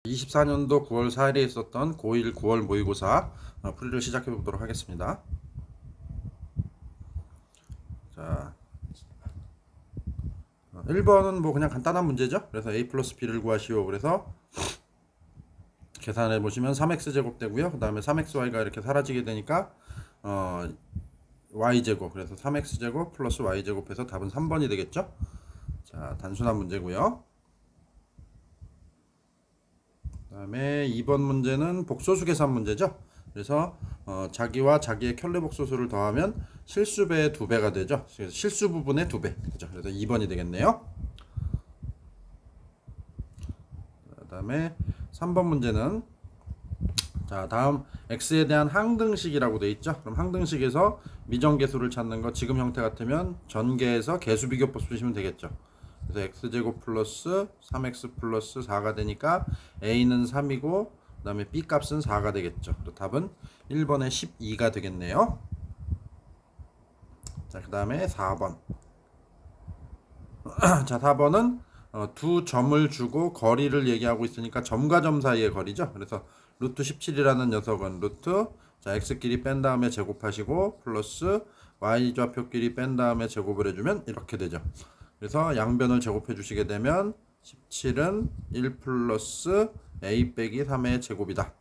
24년도 9월 4일에 있었던 고1 9월 모의고사 풀이를 시작해 보도록 하겠습니다. 자, 1번은 뭐 그냥 간단한 문제죠. 그래서 a 플러스 b를 구하시오. 그래서 계산해 보시면 3x제곱 되고요. 그 다음에 3xy가 이렇게 사라지게 되니까 y제곱, 그래서 3x제곱 플러스 y제곱 해서 답은 3번이 되겠죠. 자, 단순한 문제고요. 그 다음에 2번 문제는 복소수 계산 문제죠. 그래서 자기와 자기의 켤레 복소수를 더하면 실수배의 2배가 되죠. 그래서 실수 부분의 2배. 그죠? 그래서 2번이 되겠네요. 그 다음에 3번 문제는 자, 다음 x에 대한 항등식이라고 되어 있죠. 그럼 항등식에서 미정계수를 찾는 거 지금 형태 같으면 전개해서 계수비교법 쓰시면 되겠죠. 그래서 x제곱 플러스 3x 플러스 4가 되니까 a는 3이고 그 다음에 b 값은 4가 되겠죠. 그래서 답은 1번에 12가 되겠네요. 자, 그 다음에 4번. 자, 4번은 두 점을 주고 거리를 얘기하고 있으니까 점과 점 사이의 거리죠. 그래서 루트 17이라는 녀석은 루트, 자, x끼리 뺀 다음에 제곱하시고 플러스 y좌표끼리 뺀 다음에 제곱을 해주면 이렇게 되죠. 그래서 양변을 제곱해 주시게 되면 17은 1 플러스 a 빼기 3의 제곱이다.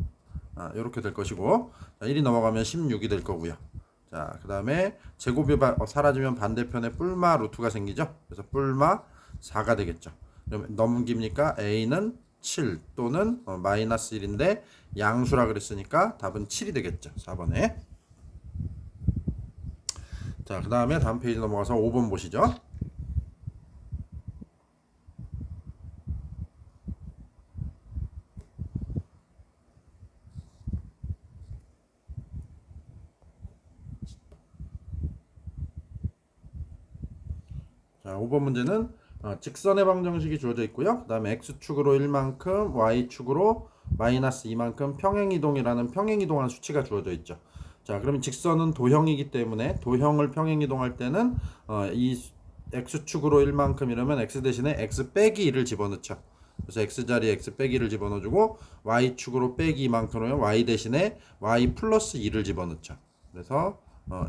이렇게 될 것이고, 자, 1이 넘어가면 16이 될 거고요. 자, 그 다음에 제곱이 사라지면 반대편에 뿔마 루트가 생기죠. 그래서 뿔마 4가 되겠죠. 그러면 넘깁니까? a는 7 또는 마이너스 1인데 양수라 그랬으니까 답은 7이 되겠죠. 4번에. 자, 그 다음에 다음 페이지 넘어가서 5번 보시죠. 자, 5번 문제는 직선의 방정식이 주어져 있고요. 그 다음에 x축으로 1만큼, y축으로 마이너스 2만큼 평행이동이라는 평행이동한 수치가 주어져 있죠. 자, 그러면 직선은 도형이기 때문에 도형을 평행이동할 때는 이 x축으로 1만큼 이러면 x 대신에 x 빼기 1을 집어넣죠. 그래서 x자리에 x 빼기 1을 집어넣어주고 y축으로 빼기 2만큼이면 y 대신에 y 플러스 2를 집어넣죠. 그래서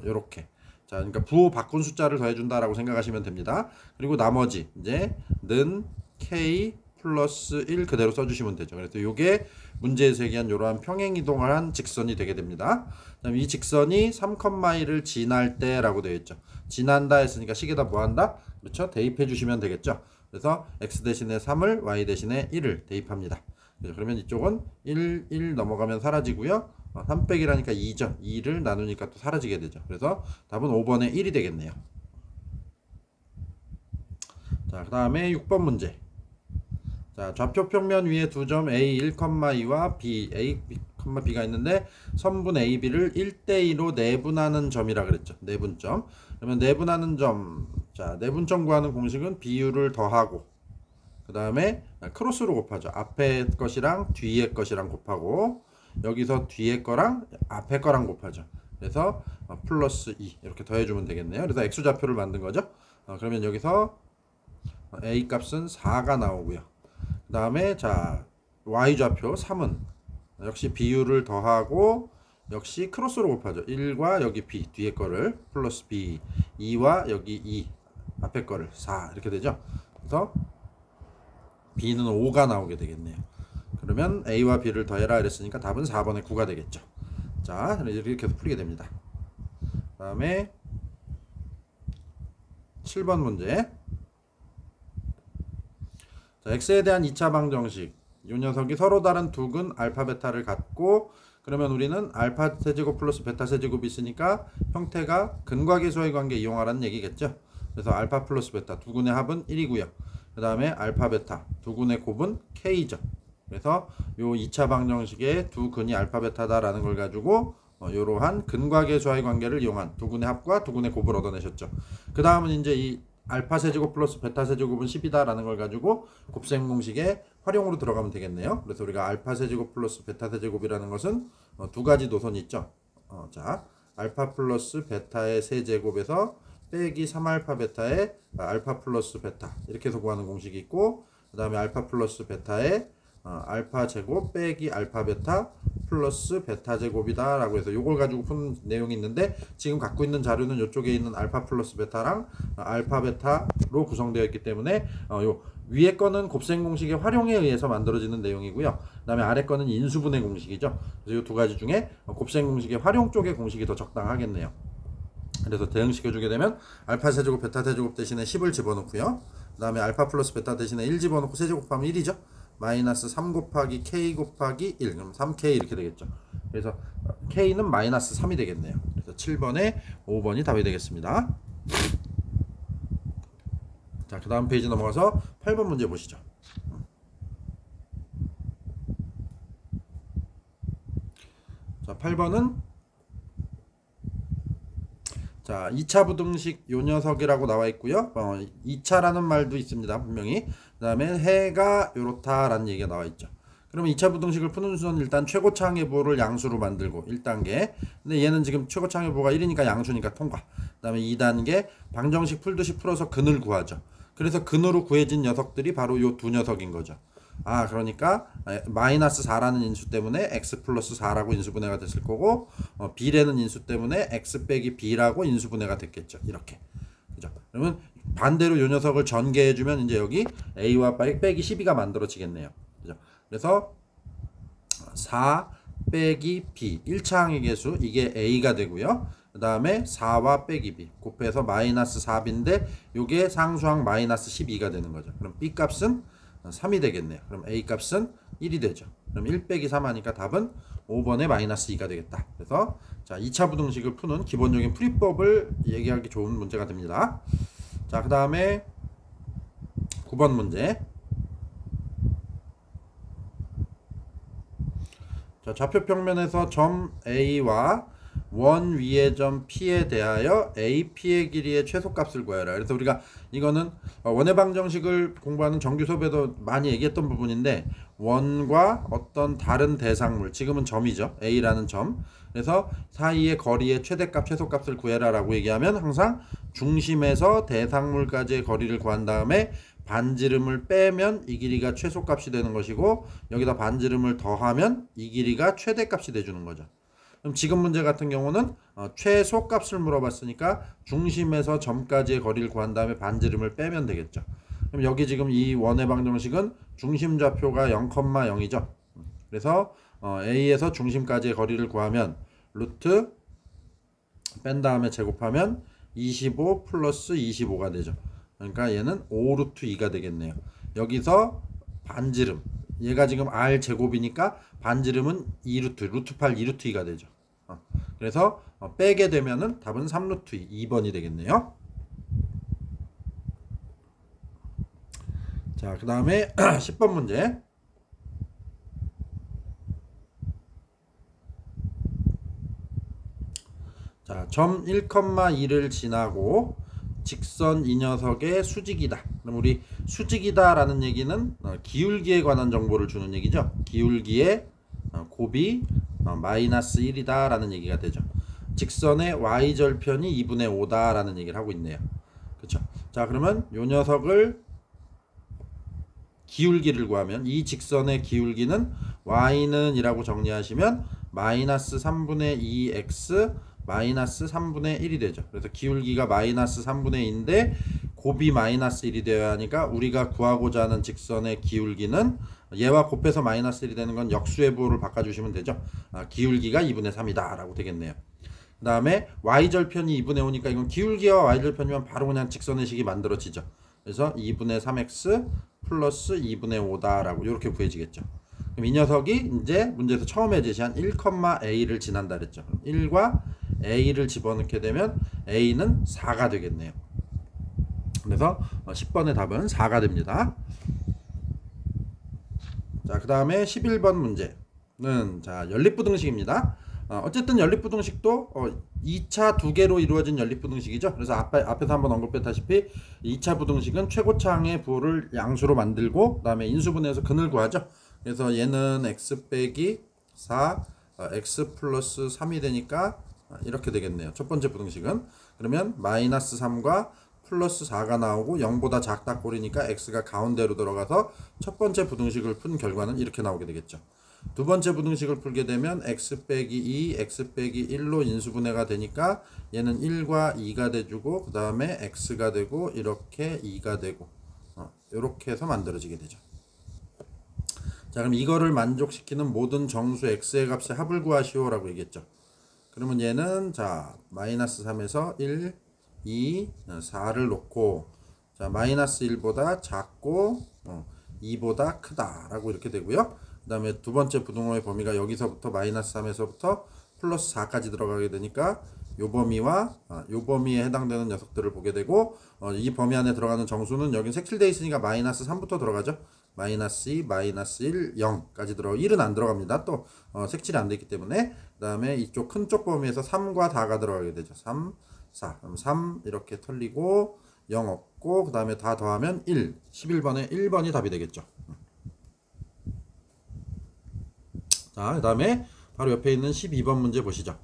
요렇게. 자, 그러니까 부호 바꾼 숫자를 더해준다라고 생각하시면 됩니다. 그리고 나머지 이제 는 k 플러스 1 그대로 써주시면 되죠. 그래서 이게 문제에서 얘기한 이러한 평행이동을 한 직선이 되게 됩니다. 그다음 이 직선이 3,1을 지날 때라고 되어 있죠. 지난다 했으니까 식에다 뭐 한다? 그렇죠? 대입해 주시면 되겠죠. 그래서 x 대신에 3을 y 대신에 1을 대입합니다. 그러면 이쪽은 1 넘어가면 사라지고요. 3 빼기라니까 2죠. 2를 나누니까 또 사라지게 되죠. 그래서 답은 5번에 1이 되겠네요. 자, 그 다음에 6번 문제. 자, 좌표 평면 위에 두 점 A 1,2와 B, A, B가 있는데 선분 AB를 1대2로 내분하는 점이라 그랬죠. 내분점. 그러면 내분하는 점, 자, 내분점 구하는 공식은 비율을 더하고 그 다음에 크로스로 곱하죠. 앞에 것이랑 뒤에 것이랑 곱하고 여기서 뒤에 거랑 앞에 거랑 곱하죠. 그래서 플러스 2 이렇게 더해주면 되겠네요. 그래서 x좌표를 만든 거죠. 그러면 여기서 a 값은 4가 나오고요. 그 다음에 자 y좌표 3은 역시 비율을 더하고 역시 크로스로 곱하죠. 1과 여기 b 뒤에 거를 플러스 b 2와 여기 2 앞에 거를 4 이렇게 되죠. 그래서 b는 5가 나오게 되겠네요. 그러면 a와 b를 더해라 이랬으니까 답은 4번에 9가 되겠죠. 자, 이렇게 계속 풀게 됩니다. 그 다음에 7번 문제. 자, x에 대한 2차 방정식. 이 녀석이 서로 다른 두 근 알파 베타를 갖고 그러면 우리는 알파 세제곱 플러스 베타 세제곱이 있으니까 형태가 근과 계수의 관계 이용하라는 얘기겠죠. 그래서 알파 플러스 베타 두 근의 합은 1이고요. 그 다음에 알파 베타 두 근의 곱은 k죠. 그래서 요 2차 방정식의 두 근이 알파 베타다라는 걸 가지고 이러한 근과 계수의 관계를 이용한 두 근의 합과 두 근의 곱을 얻어내셨죠. 그 다음은 이제 이 알파 세제곱 플러스 베타 세제곱은 10이다라는 걸 가지고 곱셈 공식에 활용으로 들어가면 되겠네요. 그래서 우리가 알파 세제곱 플러스 베타 세제곱이라는 것은 두 가지 노선이 있죠. 자, 알파 플러스 베타의 세제곱에서 빼기 3알파 베타의 알파 플러스 베타 이렇게 해서 구하는 공식이 있고 그 다음에 알파 플러스 베타의 알파 제곱 빼기 알파 베타 플러스 베타 제곱이다 라고 해서 요걸 가지고 푼 내용이 있는데, 지금 갖고 있는 자료는 이쪽에 있는 알파 플러스 베타랑 알파 베타로 구성되어 있기 때문에 요 위에 거는 곱셈 공식의 활용에 의해서 만들어지는 내용이고요. 그 다음에 아래 거는 인수분해 공식이죠. 그래서 이 두 가지 중에 곱셈 공식의 활용 쪽의 공식이 더 적당하겠네요. 그래서 대응시켜주게 되면 알파 세제곱 베타 세제곱 대신에 10을 집어넣고요. 그 다음에 알파 플러스 베타 대신에 1 집어넣고 세제곱하면 1이죠. 마이너스 3 곱하기 k 곱하기 1, 그럼 3k 이렇게 되겠죠. 그래서 k는 마이너스 3이 되겠네요. 그래서 7번에 5번이 답이 되겠습니다. 자, 그 다음 페이지 넘어가서 8번 문제 보시죠. 자, 8번은 자, 2차 부등식 요 녀석이라고 나와 있고요. 2차라는 말도 있습니다. 분명히. 그 다음에 해가 요렇다라는 얘기가 나와 있죠. 그러면 2차 부등식을 푸는 순서는 일단 최고차항의 부호를 양수로 만들고 1단계. 근데 얘는 지금 최고차항의 부호가 1이니까 양수니까 통과. 그 다음에 2단계 방정식 풀듯이 풀어서 근을 구하죠. 그래서 근으로 구해진 녀석들이 바로 요 두 녀석인 거죠. 그러니까 마이너스 4라는 인수 때문에 x 플러스 4라고 인수분해가 됐을 거고, b라는 인수 때문에 x 빼기 b라고 인수분해가 됐겠죠. 이렇게. 그죠? 그러면 반대로 요 녀석을 전개해주면 이제 여기 a와 빼기 12가 만들어지겠네요. 그죠? 그래서 4 빼기 b 1차항의 개수 이게 a가 되고요. 그 다음에 4와 빼기 b 곱해서 마이너스 4b인데 요게 상수항 마이너스 12가 되는 거죠. 그럼 b 값은 3이 되겠네요. 그럼 a 값은 1이 되죠. 그럼 1 빼기 3 하니까 답은 5번에 마이너스 2가 되겠다. 그래서 자, 2차 부등식을 푸는 기본적인 풀이법을 얘기하기 좋은 문제가 됩니다. 자, 그 다음에 9번 문제. 자, 좌표 평면에서 점 A와 원 위의 점 P에 대하여 AP의 길이의 최소값을 구하라. 그래서 우리가 이거는 원의 방정식을 공부하는 정규 수업에도 많이 얘기했던 부분인데, 원과 어떤 다른 대상물, 지금은 점이죠. A라는 점. 그래서 사이의 거리의 최대값, 최소값을 구해라 라고 얘기하면 항상 중심에서 대상물까지의 거리를 구한 다음에 반지름을 빼면 이 길이가 최소값이 되는 것이고, 여기다 반지름을 더하면 이 길이가 최대값이 돼주는 거죠. 그럼 지금 문제 같은 경우는 최소값을 물어봤으니까 중심에서 점까지의 거리를 구한 다음에 반지름을 빼면 되겠죠. 그럼 여기 지금 이 원의 방정식은 중심 좌표가 0,0이죠. 그래서 A에서 중심까지의 거리를 구하면 루트 뺀 다음에 제곱하면 25 플러스 25가 되죠. 그러니까 얘는 5 루트 2가 되겠네요. 여기서 반지름, 얘가 지금 r 제곱이니까 반지름은 2 루트 8 2 루트 2가 되죠. 그래서 빼게 되면은 답은 3 루트 2, 2번이 되겠네요. 자, 그 다음에 10번 문제. 자, 점 1,2를 지나고 직선 이 녀석의 수직이다. 그럼 우리 수직이다 라는 얘기는 기울기에 관한 정보를 주는 얘기죠. 기울기의 곱이 마이너스 1이다 라는 얘기가 되죠. 직선의 y절편이 2분의 5다 라는 얘기를 하고 있네요. 그쵸? 자, 그러면 요 녀석을 기울기를 구하면 이 직선의 기울기는 y는 이라고 정리하시면 마이너스 3분의 2x 마이너스 3분의 1이 되죠. 그래서 기울기가 마이너스 3분의 2인데 곱이 마이너스 1이 되어야 하니까 우리가 구하고자 하는 직선의 기울기는 얘와 곱해서 마이너스 1이 되는 건 역수의 부호를 바꿔주시면 되죠. 기울기가 2분의 3이다 라고 되겠네요. 그 다음에 y절편이 2분의 5니까 이건 기울기와 y절편이면 바로 그냥 직선의 식이 만들어지죠. 그래서 2분의 3x 플러스 2분의 5다 라고 이렇게 구해지겠죠. 그럼 이 녀석이 이제 문제에서 처음에 제시한 1,a를 지난다 그랬죠. 1과 a를 집어넣게 되면 a는 4가 되겠네요. 그래서 10번의 답은 4가 됩니다. 자, 그 다음에 11번 문제는 자, 연립부등식입니다. 어쨌든 연립부등식도 2차 두 개로 이루어진 연립부등식이죠. 그래서 앞에서 한번 언급했다시피 2차 부등식은 최고차항의 부호를 양수로 만들고 그 다음에 인수분해해서 근을 구하죠. 그래서 얘는 x 빼기 4 x 플러스 3이 되니까 이렇게 되겠네요. 첫 번째 부등식은. 그러면 마이너스 3과 플러스 4가 나오고 0보다 작다 꼴이니까 x가 가운데로 들어가서 첫 번째 부등식을 푼 결과는 이렇게 나오게 되겠죠. 두 번째 부등식을 풀게 되면 x 빼기 2, x 빼기 1로 인수분해가 되니까 얘는 1과 2가 돼주고 그 다음에 x가 되고 이렇게 2가 되고 이렇게 해서 만들어지게 되죠. 자, 그럼 이거를 만족시키는 모든 정수 x의 값의 합을 구하시오 라고 얘기했죠. 그러면 얘는 자 마이너스 3에서 1, 2, 4를 놓고 자 마이너스 1보다 작고 2보다 크다 라고 이렇게 되고요. 그 다음에 두 번째 부등호의 범위가 여기서부터 마이너스 3에서부터 플러스 4까지 들어가게 되니까 요 범위와 요 범위에 해당되는 녀석들을 보게 되고 이 범위 안에 들어가는 정수는 여긴 색칠되어 있으니까 마이너스 3부터 들어가죠. 마이너스 2, 마이너스 1, 0까지 들어가고 1은 안 들어갑니다. 또 색칠이 안 되기 때문에 그 다음에 이쪽 큰 쪽 범위에서 3과 4가 들어가게 되죠. 3, 4 그럼 3 이렇게 털리고 0 없고 그 다음에 다 더하면 1 11번에 1번이 답이 되겠죠. 자, 그 다음에 바로 옆에 있는 12번 문제 보시죠.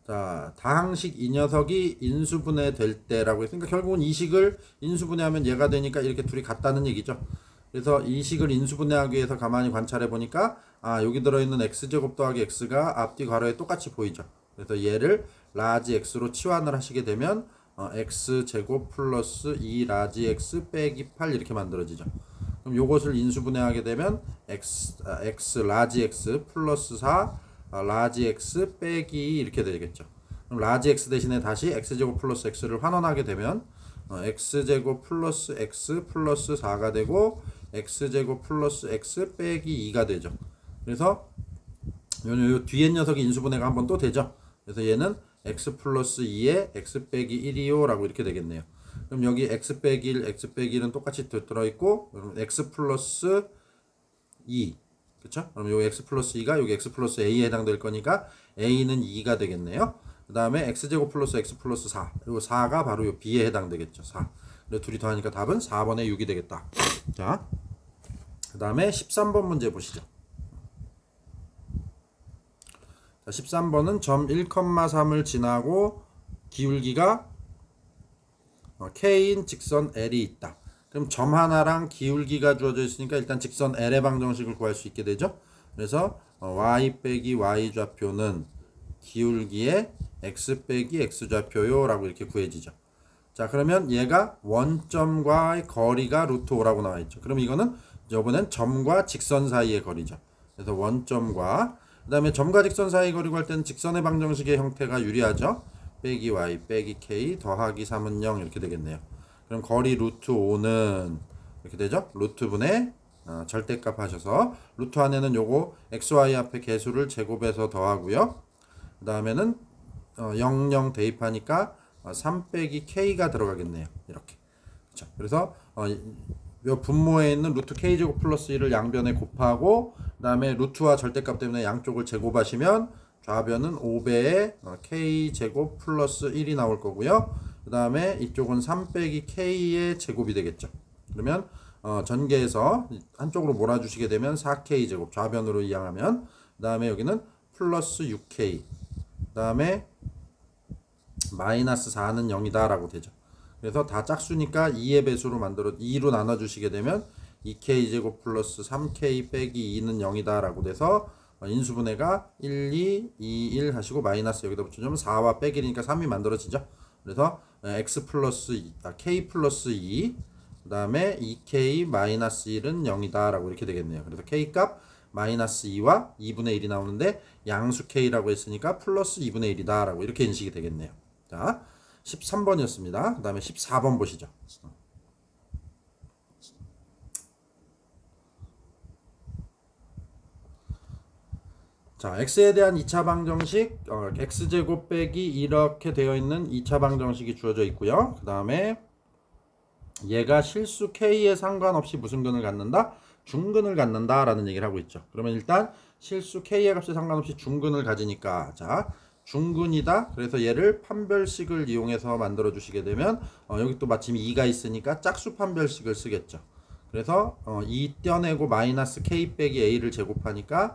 자, 다항식 이 녀석이 인수분해 될 때라고 했으니까 결국은 이 식을 인수분해하면 얘가 되니까 이렇게 둘이 같다는 얘기죠. 그래서 이 식을 인수분해하기 위해서 가만히 관찰해 보니까 여기 들어있는 x제곱 더하기 x가 앞뒤 괄호에 똑같이 보이죠. 그래서 얘를 라지 x로 치환을 하시게 되면 x제곱 플러스 2 라지 x 빼기 8 이렇게 만들어지죠. 그럼 요것을 인수분해하게 되면 x 라지 x 플러스 4 라지 x 빼기 이렇게 되겠죠. 그럼 라지 x 대신에 다시 x제곱 플러스 x를 환원하게 되면 x제곱 플러스 x 플러스 4가 되고 x제곱 플러스 x 빼기 2가 되죠. 그래서 요 뒤에 녀석이 인수분해가 한번 또 되죠. 그래서 얘는 x 플러스 2에 x 빼기 1이요 라고 이렇게 되겠네요. 그럼 여기 x 빼기 1, x 빼기 1은 똑같이 들어있고 그럼 x 플러스 2 그쵸? 그럼 요 x 플러스 2가 여기 x 플러스 a에 해당될 거니까 a는 2가 되겠네요. 그 다음에 x제곱 플러스 x 플러스 4 그리고 4가 바로 요 b에 해당되겠죠. 4 그래서 둘이 더하니까 답은 4번에 6이 되겠다. 자, 그 다음에 13번 문제 보시죠. 자, 13번은 점 1,3을 지나고 기울기가 K인 직선 L이 있다. 그럼 점 하나랑 기울기가 주어져 있으니까 일단 직선 L의 방정식을 구할 수 있게 되죠. 그래서 y 빼기 y 좌표는 기울기의 x 빼기 x 좌표요 라고 이렇게 구해지죠. 자, 그러면 얘가 원점과의 거리가 루트 5라고 나와 있죠. 그럼 이거는 이번엔 점과 직선 사이의 거리죠. 그래서 원점과 그 다음에 점과 직선 사이 거리 구할 때는 직선의 방정식의 형태가 유리하죠. 빼기 y 빼기 k 더하기 3은 0 이렇게 되겠네요. 그럼 거리 루트 5는 이렇게 되죠. 루트분의 절대값 하셔서 루트 안에는 요거 xy 앞에 개수를 제곱해서 더하고요. 그 다음에는 00 대입하니까 3 빼기 k가 들어가겠네요. 이렇게. 그렇죠. 그래서 요 분모에 있는 루트 k제곱 플러스 1을 양변에 곱하고 그 다음에 루트와 절대값 때문에 양쪽을 제곱하시면 좌변은 5배의 k제곱 플러스 1이 나올 거고요. 그 다음에 이쪽은 3 빼기 k의 제곱이 되겠죠. 그러면 전개해서 한쪽으로 몰아주시게 되면 4k제곱 좌변으로 이항하면 그 다음에 여기는 플러스 6k 그 다음에 마이너스 4는 0이다 라고 되죠. 그래서 다 짝수니까 2의 배수로 만들어 2로 나눠주시게 되면 2k제곱 플러스 3k 빼기 2는 0이다 라고 돼서 인수분해가 1, 2, 2, 1 하시고 마이너스 여기다 붙여주면 4와 빼기 1이니까 3이 만들어지죠. 그래서 x 플러스 2, k 플러스 2, 그 다음에 2k 마이너스 1은 0이다 라고 이렇게 되겠네요. 그래서 k 값 마이너스 2와 2분의 1이 나오는데 양수 k라고 했으니까 플러스 2분의 1이다 라고 이렇게 인식이 되겠네요. 자, 13번이었습니다. 그 다음에 14번 보시죠. 자, x에 대한 2차 방정식 x제곱 빼기 이렇게 되어 있는 2차 방정식이 주어져 있고요. 그 다음에 얘가 실수 k에 상관없이 무슨 근을 갖는다? 중근을 갖는다 라는 얘기를 하고 있죠. 그러면 일단 실수 k의 값에 상관없이 중근을 가지니까 자 중근이다. 그래서 얘를 판별식을 이용해서 만들어 주시게 되면 여기 또 마침 2가 있으니까 짝수 판별식을 쓰겠죠. 그래서 2 떼어내고 마이너스 k 빼기 a를 제곱하니까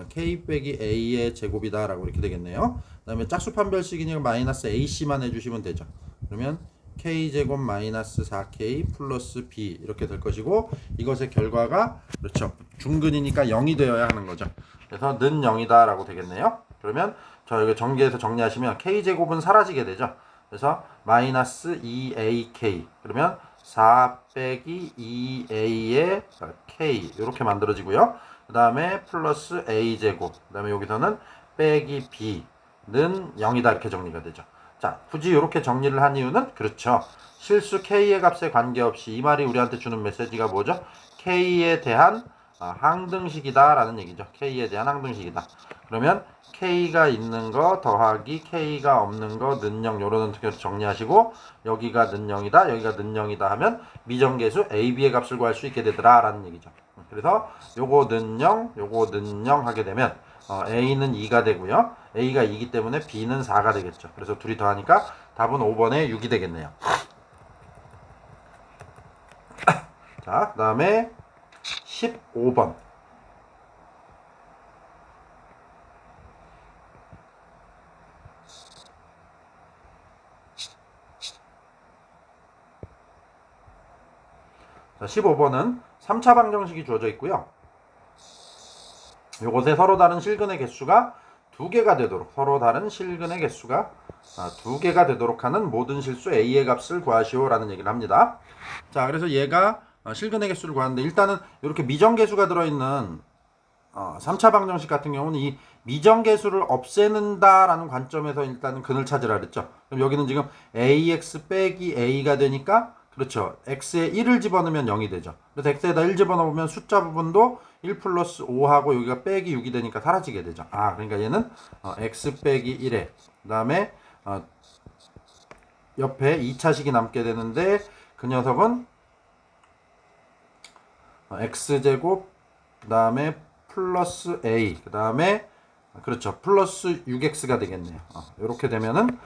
k 빼기 a의 제곱이다 라고 이렇게 되겠네요. 그 다음에 짝수 판별식이니까 마이너스 ac만 해주시면 되죠. 그러면 k제곱 마이너스 4k 플러스 b 이렇게 될 것이고, 이것의 결과가 그렇죠, 중근이니까 0이 되어야 하는 거죠. 그래서 는 0이다 라고 되겠네요. 그러면 저 여기 전개해서 정리하시면 k제곱은 사라지게 되죠. 그래서 마이너스 2ak, 그러면 4 빼기 2a의 k 이렇게 만들어지고요. 그 다음에 플러스 a제곱, 그 다음에 여기서는 빼기 b는 0이다 이렇게 정리가 되죠. 자, 굳이 이렇게 정리를 한 이유는 그렇죠, 실수 k의 값에 관계없이 이 말이 우리한테 주는 메시지가 뭐죠? k에 대한 항등식이다 라는 얘기죠. k에 대한 항등식이다. 그러면 k가 있는 거 더하기 k가 없는 거 는 0, 요런 식으로 정리하시고, 여기가 는 0이다 여기가 는 0이다 하면 미정계수 ab의 값을 구할 수 있게 되더라 라는 얘기죠. 그래서 요거 는 0 요거 는 0 하게 되면 a는 2가 되고요, a가 2이기 때문에 b는 4가 되겠죠. 그래서 둘이 더하니까 답은 5번에 6이 되겠네요. 자, 그 다음에 15번. 자, 15번은 3차 방정식이 주어져 있고요. 요것에 서로 다른 실근의 개수가 2개가 되도록, 서로 다른 실근의 개수가 2개가 되도록 하는 모든 실수 a의 값을 구하시오 라는 얘기를 합니다. 자, 그래서 얘가 실근의 개수를 구하는데, 일단은 이렇게 미정계수가 들어있는 3차 방정식 같은 경우는 이 미정계수를 없애는다 라는 관점에서 일단은 근을 찾으라 그랬죠. 그럼 여기는 지금 ax 빼기 a가 되니까, 그렇죠, x에 1을 집어넣으면 0이 되죠. 그래서 x에다 1 집어넣으면 숫자 부분도 1 플러스 5하고 여기가 빼기 6이 되니까 사라지게 되죠. 그러니까 얘는 x 빼기 1에, 그 다음에 옆에 2차식이 남게 되는데, 그 녀석은 x제곱, 그 다음에 플러스 a, 그 다음에 그렇죠, 플러스 6x가 되겠네요. 이렇게 되면은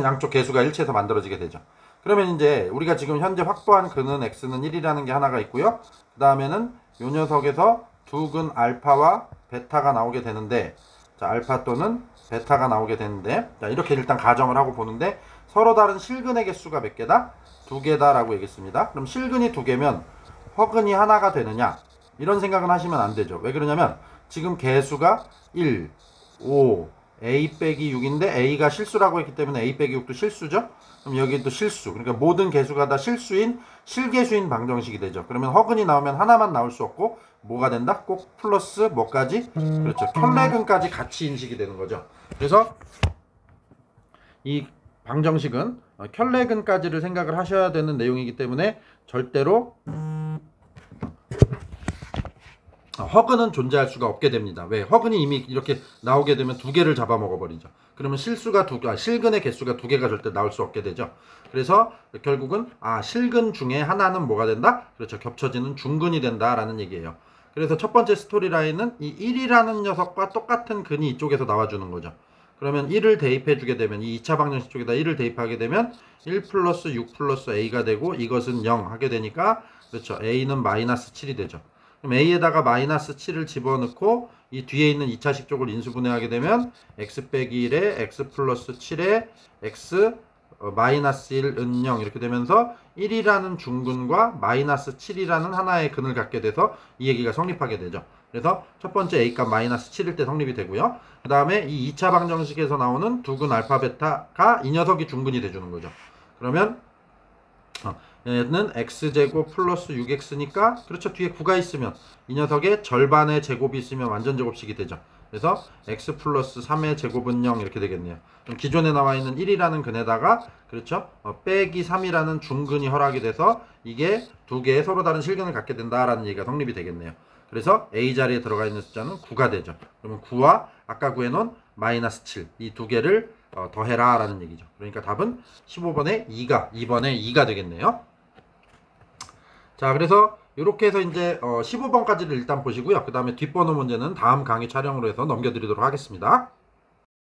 양쪽 개수가 일치해서 만들어지게 되죠. 그러면 이제 우리가 지금 현재 확보한 근은 x는 1이라는 게 하나가 있고요. 그 다음에는 요 녀석에서 두 근 알파와 베타가 나오게 되는데, 자, 알파 또는 베타가 나오게 되는데, 자, 이렇게 일단 가정을 하고 보는데, 서로 다른 실근의 개수가 몇 개다? 2개다 라고 얘기했습니다. 그럼 실근이 2개면 허근이 하나가 되느냐? 이런 생각은 하시면 안 되죠. 왜 그러냐면 지금 개수가 1, 5, a 빼기 6인데 a가 실수라고 했기 때문에 a 빼기 6도 실수죠. 그럼 여기도 실수, 그러니까 모든 개수가 다 실수인 실개수인 방정식이 되죠. 그러면 허근이 나오면 하나만 나올 수 없고 뭐가 된다? 꼭 플러스 뭐까지? 그렇죠, 켤레근까지 같이 인식이 되는 거죠. 그래서 이 방정식은 켤레근까지를 생각을 하셔야 되는 내용이기 때문에 절대로 허근은 존재할 수가 없게 됩니다. 왜? 허근이 이미 이렇게 나오게 되면 2개를 잡아먹어 버리죠. 그러면 실수가 실근의 개수가 2개가 절대 나올 수 없게 되죠. 그래서 결국은 실근 중에 하나는 뭐가 된다? 그렇죠, 겹쳐지는 중근이 된다라는 얘기예요. 그래서 첫 번째 스토리라인은 이 1이라는 녀석과 똑같은 근이 이쪽에서 나와주는 거죠. 그러면 1을 대입해 주게 되면, 이 2차 방정식 쪽에다 1을 대입하게 되면 1 플러스 6 플러스 a가 되고, 이것은 0 하게 되니까, 그렇죠, a는 마이너스 7이 되죠. 그럼 a에다가 마이너스 7을 집어넣고 이 뒤에 있는 2차식 쪽을 인수분해하게 되면 x 빼기 1에 x 플러스 7에 x 마이너스 1 은 0 이렇게 되면서 1이라는 중근과 마이너스 7이라는 하나의 근을 갖게 돼서 이 얘기가 성립하게 되죠. 그래서 첫 번째 a값 마이너스 7일 때 성립이 되고요. 그 다음에 이 2차 방정식에서 나오는 두근 알파 베타가 이 녀석이 중근이 돼주는 거죠. 그러면 얘는 x제곱 플러스 6x니까, 그렇죠, 뒤에 9가 있으면 이 녀석의 절반의 제곱이 있으면 완전 제곱식이 되죠. 그래서 x 플러스 3의 제곱은 0 이렇게 되겠네요. 그럼 기존에 나와 있는 1이라는 근에다가, 그렇죠, 빼기 3이라는 중근이 허락이 돼서 이게 2개의 서로 다른 실근을 갖게 된다라는 얘기가 성립이 되겠네요. 그래서 a 자리에 들어가 있는 숫자는 9가 되죠. 그러면 9와 아까 구해놓은 마이너스 7, 이 2개를 더해라 라는 얘기죠. 그러니까 답은 15번에 2번에 2가 되겠네요. 자, 그래서 이렇게 해서 이제 15번까지를 일단 보시고요. 그 다음에 뒷번호 문제는 다음 강의 촬영으로 해서 넘겨드리도록 하겠습니다.